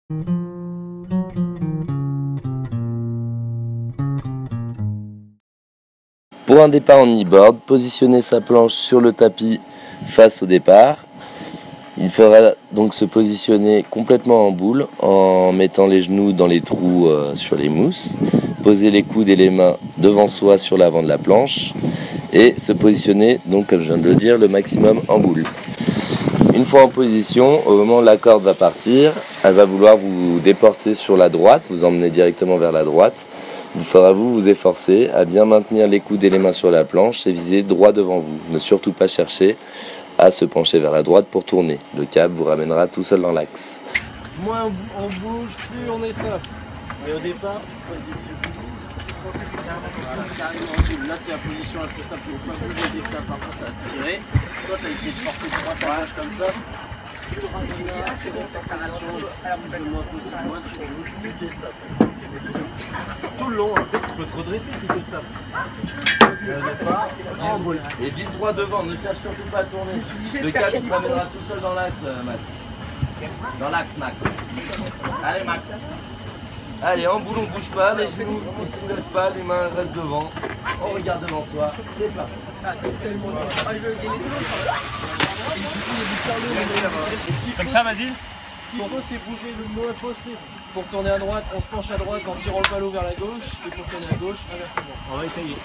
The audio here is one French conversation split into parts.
Pour un départ en e-board, positionnez sa planche sur le tapis face au départ. Il faudra donc se positionner complètement en boule en mettant les genoux dans les trous sur les mousses. Poser les coudes et les mains devant soi sur l'avant de la planche et se positionner, donc comme je viens de le dire, le maximum en boule. Une fois en position, au moment où la corde va partir, elle va vouloir vous déporter sur la droite, vous emmener directement vers la droite. Il faudra vous efforcer à bien maintenir les coudes et les mains sur la planche et viser droit devant vous. Ne surtout pas chercher à se pencher vers la droite pour tourner. Le câble vous ramènera tout seul dans l'axe. Moins on bouge, plus on est stop. Mais au départ, là c'est la position un peu stable, il ne faut pas bouger dès que ça part, ça va tirer. Toi tu as essayé de forcer droite à gauche comme ça. Tu le ramènes là, c'est bon, ça rassure. Le moins possible, moins tu bouges, plus tu es stable. Tout le long, après tu peux te redresser si tu es stable. Au départ, en boule. Et vise droit devant, ne cherche surtout pas à tourner. Le câble vous ramènera tout seul dans l'axe, Max. Dans l'axe, Max. Allez, Max. Allez, en boule, on bouge pas, les genoux ne se soulèvent pas, les mains restent devant. On regarde devant soi, c'est parti. Ah, c'est tellement bien. Ah, je veux gagner tout le Comme ça, vas-y. Ce qu'il faut, c'est bouger le moins possible. Pour tourner à droite, on se penche à droite en tirant le ballot vers la gauche. Et pour tourner à gauche, inversement. On va essayer.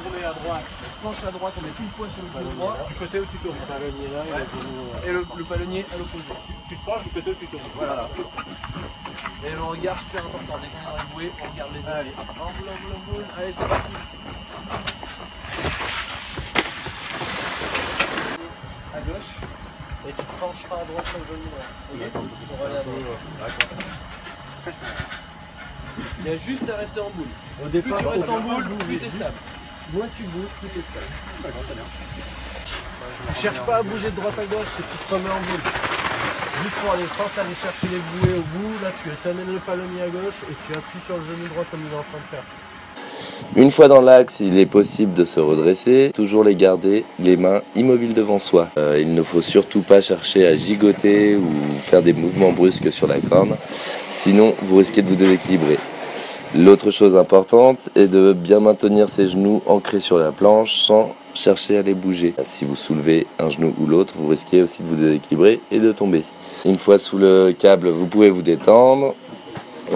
Tourner à droite, on se penche à droite, on met tout le poids sur le genou droit. Du côté où tu tournes. Et le palonnier à l'opposé. Tu te penches du côté où tu tournes. Voilà. Et le regard super important. Dès qu'on est dans les bouées, on regarde les deux. Allez, en boule, en boule, en boule. Allez, c'est parti. À gauche. Et tu te penches pas à droite sur le genou droit. Ok. Pour aller à droite. Il y a juste à rester en boule. Au départ, plus tu restes en boule, plus tu es stable. Moins tu bouges, plus tu es stable. Tu cherches pas à bouger de droite à gauche, c'est que tu te remets en boule. Juste pour aller force, aller chercher les bouées au bout. Là, tu amènes le palonnier à gauche et tu appuies sur le genou droit comme il est en train de faire. Une fois dans l'axe, il est possible de se redresser, toujours les garder les mains immobiles devant soi. Il ne faut surtout pas chercher à gigoter ou faire des mouvements brusques sur la corne, sinon vous risquez de vous déséquilibrer. L'autre chose importante est de bien maintenir ses genoux ancrés sur la planche sans chercher à les bouger. Si vous soulevez un genou ou l'autre, vous risquez aussi de vous déséquilibrer et de tomber. Une fois sous le câble, vous pouvez vous détendre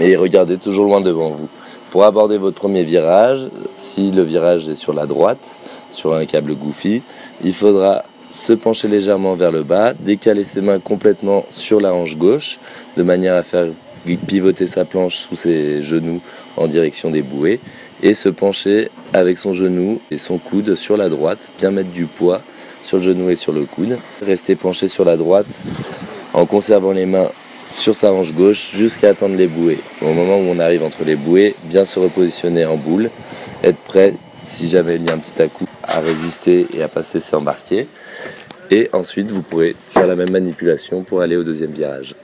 et regarder toujours loin devant vous. Pour aborder votre premier virage, si le virage est sur la droite, sur un câble goofy, il faudra se pencher légèrement vers le bas, décaler ses mains complètement sur la hanche gauche, de manière à faire pivoter sa planche sous ses genoux en direction des bouées, et se pencher avec son genou et son coude sur la droite, bien mettre du poids sur le genou et sur le coude. Rester penché sur la droite en conservant les mains sur sa hanche gauche jusqu'à atteindre les bouées. Au moment où on arrive entre les bouées, bien se repositionner en boule, être prêt si jamais il y a un petit à-coup à résister et à pas se laisser embarquer. Et ensuite vous pourrez faire la même manipulation pour aller au deuxième virage.